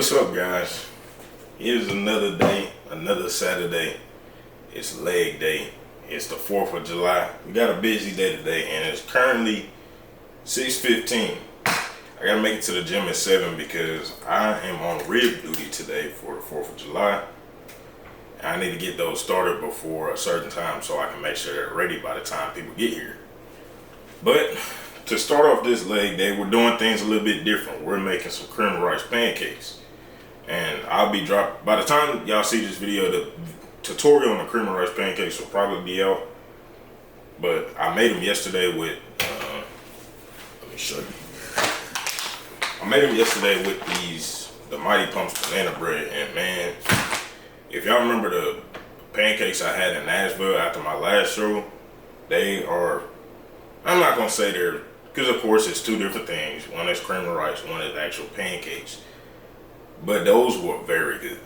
What's up, guys? Here's another day, another Saturday. It's leg day. It's the 4th of July. We got a busy day today, and it's currently 6:15. I gotta make it to the gym at 7 because I am on rib duty today for the 4th of July. I need to get those started before a certain time so I can make sure they're ready by the time people get here. But to start off this leg day, we're doing things a little bit different. We're making some cream of rice pancakes. And I'll be dropped, by the time y'all see this video, the tutorial on the cream of rice pancakes will probably be out. But I made them yesterday with, let me show you. I made them yesterday with the Mighty Pumps banana bread. And man, if y'all remember the pancakes I had in Nashville after my last show, they are, I'm not gonna say they're, because of course it's two different things. One is cream of rice, one is actual pancakes. But those were very good.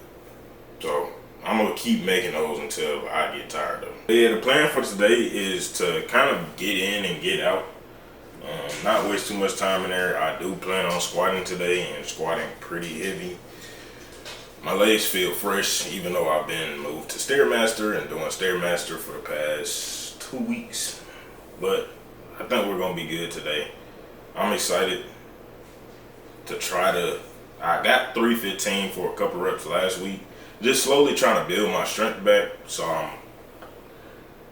So I'm gonna keep making those until I get tired of them. But yeah, the plan for today is to kind of get in and get out. Not waste too much time in there. I do plan on squatting today and squatting pretty heavy. My legs feel fresh, even though I've been moved to Stairmaster and doing Stairmaster for the past 2 weeks. But I think we're gonna be good today. I'm excited to try to, I got 315 for a couple reps last week. Just slowly trying to build my strength back. So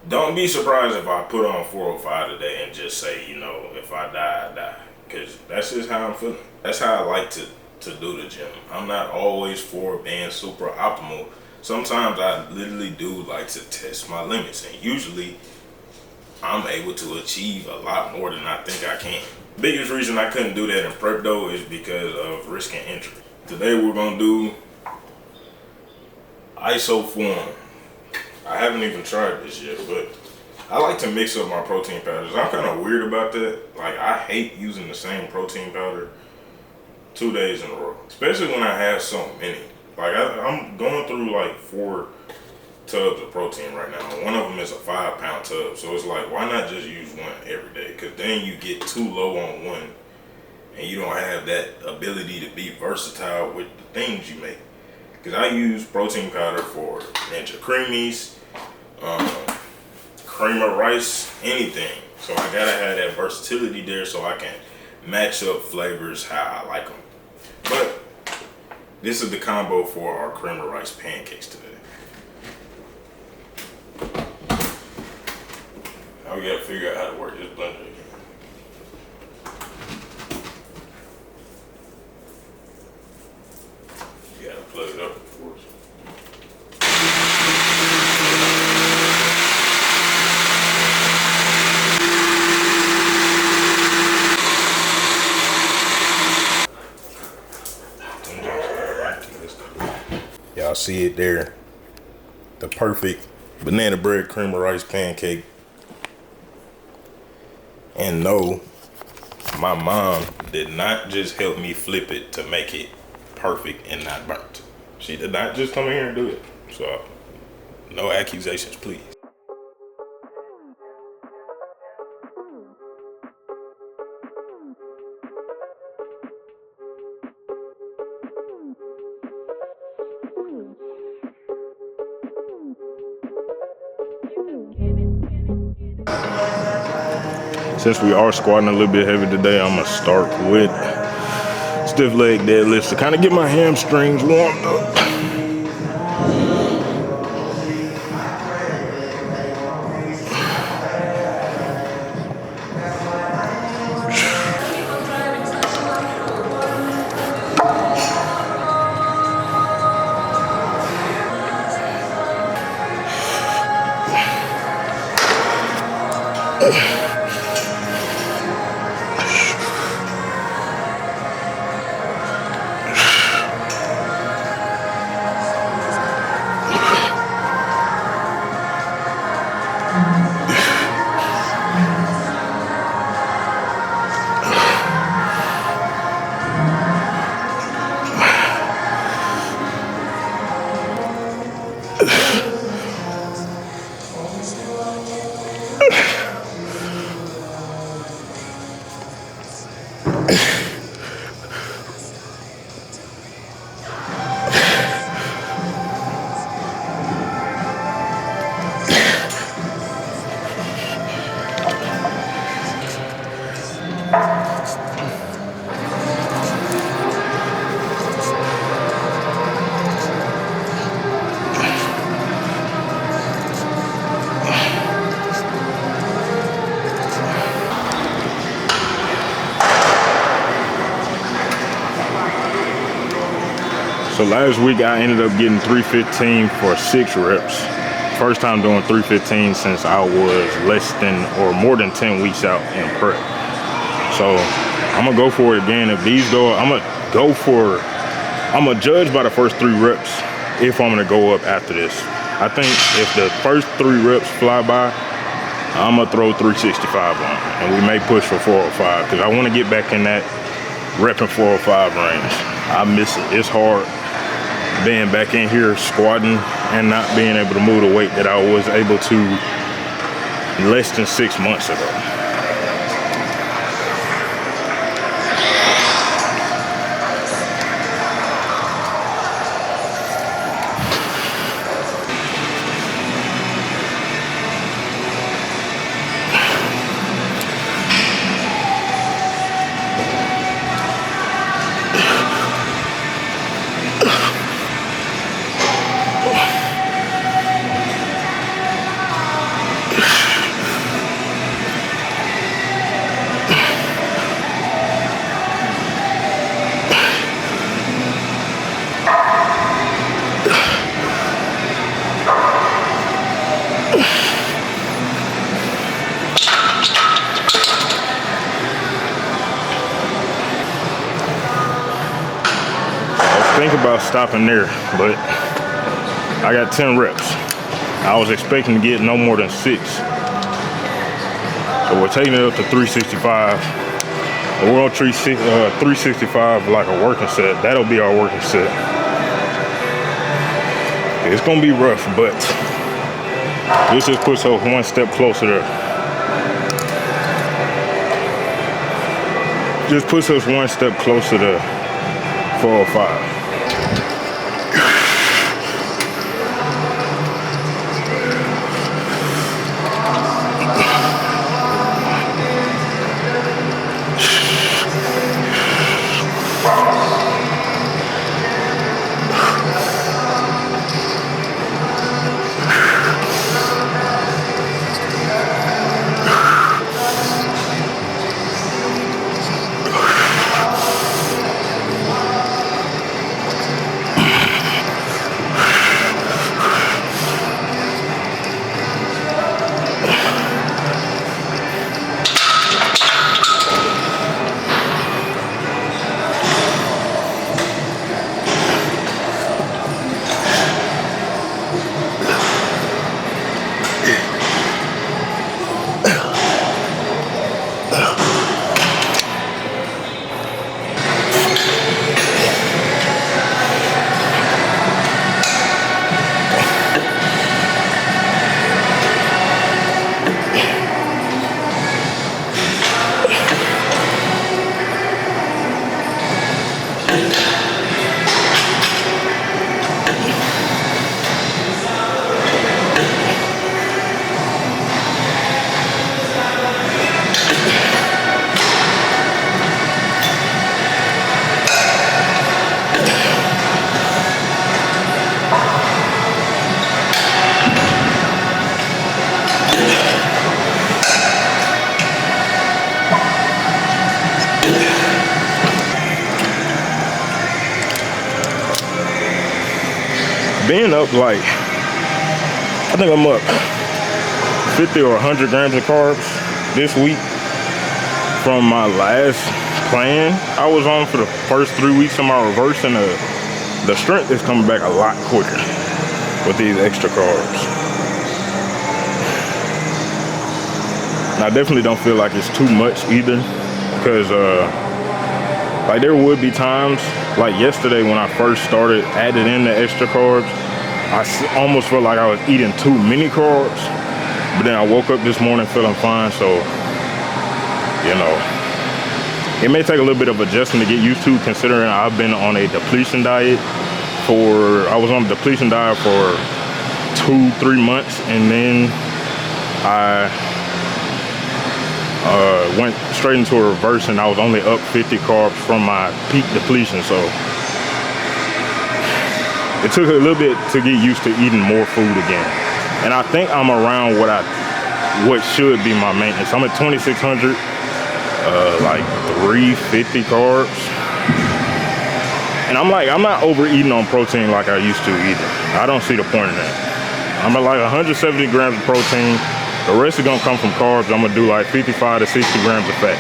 don't be surprised if I put on 405 today and just say, you know, if I die, I die. Because that's just how I'm feeling. That's how I like to do the gym. I'm not always for being super optimal. Sometimes I literally do like to test my limits, and usually I'm able to achieve a lot more than I think I can. Biggest reason I couldn't do that in prep though is because of risking injury. Today we're gonna do iso form. I haven't even tried this yet, but I like to mix up my protein powders. I'm kind of weird about that. Like, I hate using the same protein powder 2 days in a row, especially when I have so many. Like, I'm going through like 4 tubs of protein right now. One of them is a 5-pound tub, so it's like, why not just use one every day? Because then you get too low on one and you don't have that ability to be versatile with the things you make. Because I use protein powder for Ninja Creamies, cream of rice, anything. So I gotta have that versatility there so I can match up flavors how I like them. But this is the combo for our cream of rice pancakes today. Now we gotta figure out how to work this blender again. You gotta plug it up, of course. Y'all see it there. The perfect banana bread cream of rice pancake. And no, my mom did not just help me flip it to make it perfect and not burnt. She did not just come in here and do it. So, no accusations, please. Since we are squatting a little bit heavy today, I'm gonna start with stiff leg deadlifts to kind of get my hamstrings warmed up. So last week I ended up getting 315 for 6 reps. First time doing 315 since I was less than or more than 10 weeks out in prep. So I'm gonna go for it again. If these go, I'm gonna judge by the first 3 reps if I'm gonna go up after this. I think if the first 3 reps fly by, I'm gonna throw 365 on, and we may push for 405 because I want to get back in that repping 405 range. I miss it. It's hard being back in here squatting and not being able to move the weight that I was able to less than 6 months ago. Think about stopping there, but I got 10 reps. I was expecting to get no more than 6. So we're taking it up to 365. And we're gonna treat 365 like a working set. That'll be our working set. It's gonna be rough, but this just puts us one step closer to. Just puts us one step closer to 405. Being up like, I think I'm up 50 or 100 grams of carbs this week from my last plan I was on for the first 3 weeks of my reverse, and the strength is coming back a lot quicker with these extra carbs. And I definitely don't feel like it's too much either, because like there would be times, like yesterday when I first started adding in the extra carbs, I almost felt like I was eating too many carbs. But then I woke up this morning feeling fine, so, you know, it may take a little bit of adjustment to get used to, considering I've been on a depletion diet I was on a depletion diet for 2-3 months, and then I went straight into a reverse, and I was only up 50 carbs from my peak depletion. So it took a little bit to get used to eating more food again. And I think I'm around what should be my maintenance. I'm at 2,600, like 350 carbs. And I'm not overeating on protein like I used to either. I don't see the point in that. I'm at like 170 grams of protein. The rest is gonna come from carbs. I'm gonna do like 55 to 60 grams of fat.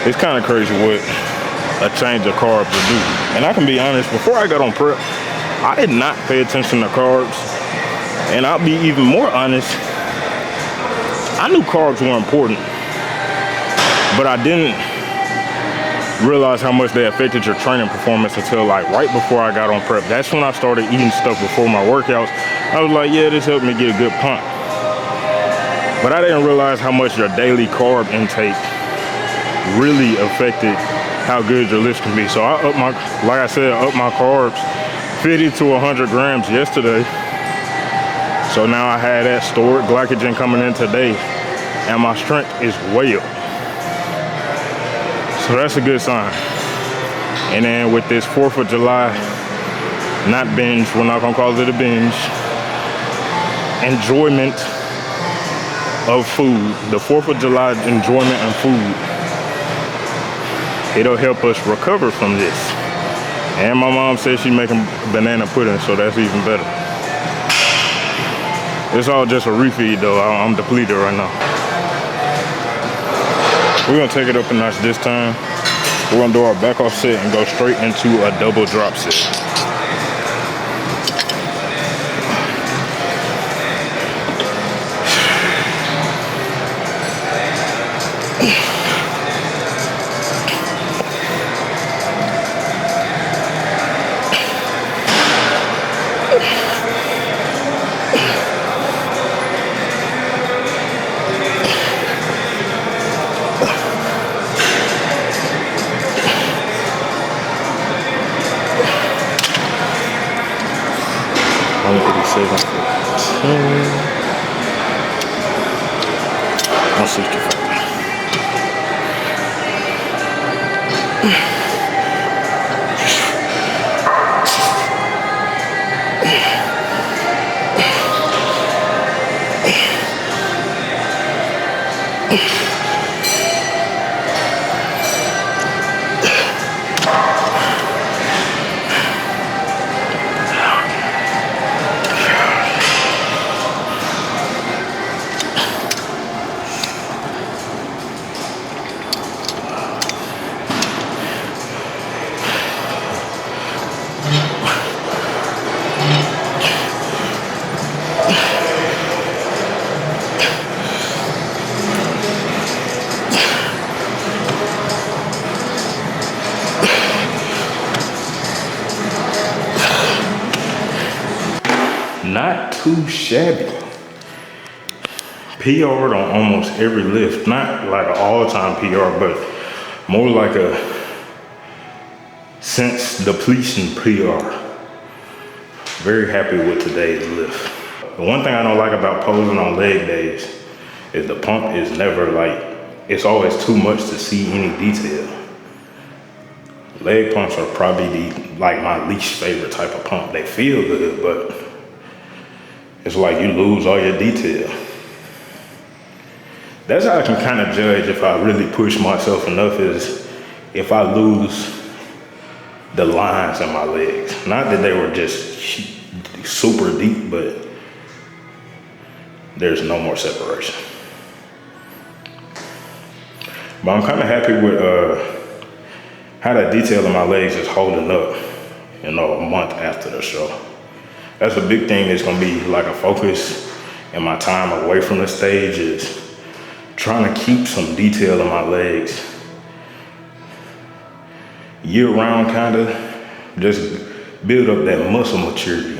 It's kind of crazy what a change of carbs will do. And I can be honest, before I got on prep, I did not pay attention to carbs. And I'll be even more honest, I knew carbs were important, but I didn't realize how much they affected your training performance until like right before I got on prep. That's when I started eating stuff before my workouts. I was like, yeah, this helped me get a good pump. But I didn't realize how much your daily carb intake really affected how good your lifts can be. So I upped my, like I said, upped my carbs 50 to 100 grams yesterday. So now I had that stored glycogen coming in today, and my strength is way up. So that's a good sign. And then with this 4th of July, not binge, we're not gonna call it a binge, enjoyment of food, the 4th of July enjoyment of food, it'll help us recover from this. And my mom says she's making banana pudding, so that's even better. It's all just a refeed though. I'm depleted right now. We're gonna take it up a notch this time. We're gonna do our back off set and go straight into a double drop set. Not too shabby. PR'd on almost every lift. Not like an all-time PR, but more like a sense depletion PR. Very happy with today's lift. The one thing I don't like about posing on leg days is the pump is never like, it's always too much to see any detail. Leg pumps are probably like my least favorite type of pump. They feel good, but it's like you lose all your detail. that's how I can kind of judge if I really push myself enough, is if I lose the lines in my legs. Not that they were just super deep, but there's no more separation. But I'm kind of happy with how that detail in my legs is holding up, a month after the show. That's a big thing that's gonna be like a focus in my time away from the stage, is trying to keep some detail in my legs year round, kind of just build up that muscle maturity,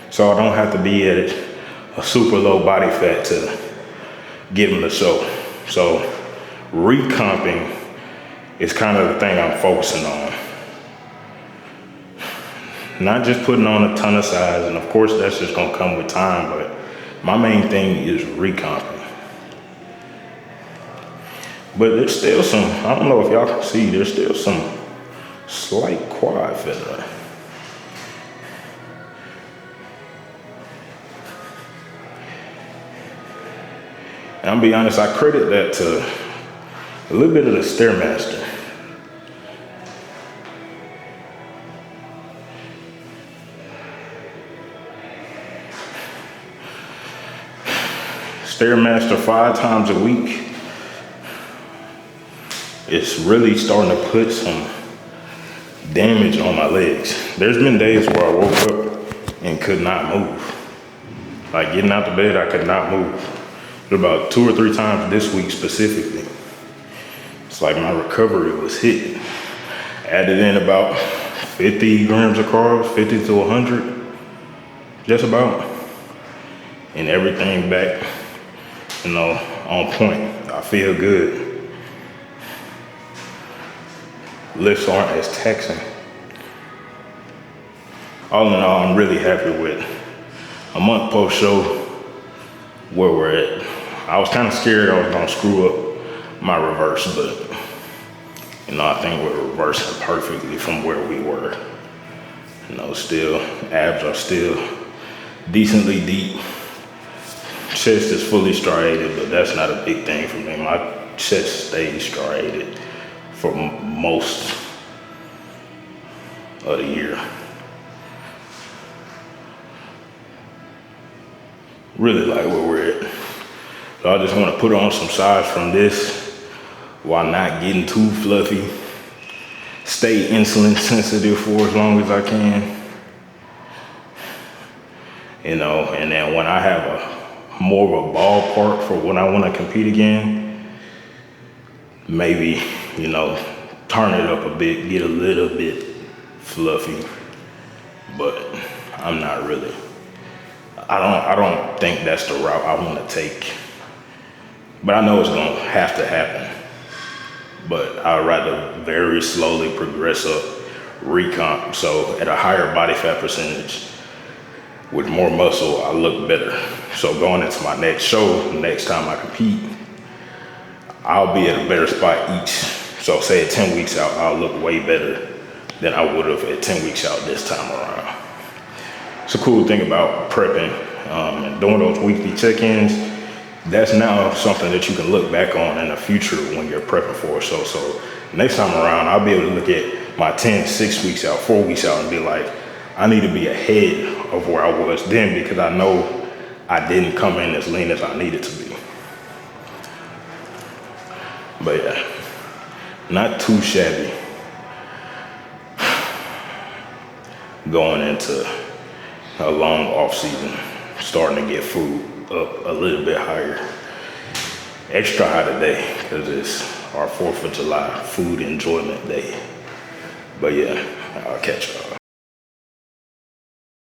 so I don't have to be at a super low body fat to get them to show. So recomping is kind of the thing I'm focusing on. Not just putting on a ton of size, and of course that's just gonna come with time, but my main thing is recomping. But there's still some, I don't know if y'all can see, there's still some slight quad filler. And I'll be honest, I credit that to a little bit of the Stairmaster. Stairmaster 5 times a week. It's really starting to put some damage on my legs. There's been days where I woke up and could not move. Like getting out the bed, I could not move. About 2 or 3 times this week specifically. It's like my recovery was hitting. Added in about 50 grams of carbs, 50 to 100, just about. And everything back, on point. I feel good. Lifts aren't as taxing. All in all, I'm really happy with a month post show where we're at. I was kind of scared I was gonna screw up my reverse, but I think we're reversing perfectly from where we were. Still, abs are still decently deep. Chest is fully striated, but that's not a big thing for me. My chest stays striated for most of the year. Really like where we're at. So I just want to put on some size from this while not getting too fluffy. Stay insulin sensitive for as long as I can. And then when I have a more of a ballpark for when I want to compete again, maybe, turn it up a bit, get a little bit fluffy, but I'm not really. I don't think that's the route I want to take, but I know it's going to have to happen. But I'd rather very slowly progress up recomp, so at a higher body fat percentage with more muscle, I look better. So going into my next show, next time I compete, I'll be at a better spot each. So say at 10 weeks out, I'll look way better than I would have at 10 weeks out this time around. It's a cool thing about prepping and doing those weekly check-ins. That's now something that you can look back on in the future when you're prepping for a show. So next time around, I'll be able to look at my 10, 6 weeks out, 4 weeks out, and be like, I need to be ahead of where I was then, because I know I didn't come in as lean as I needed to be. But yeah, not too shabby going into a long off season, starting to get food up a little bit higher. Extra high today because it's our 4th of July food enjoyment day. But yeah, I'll catch y'all.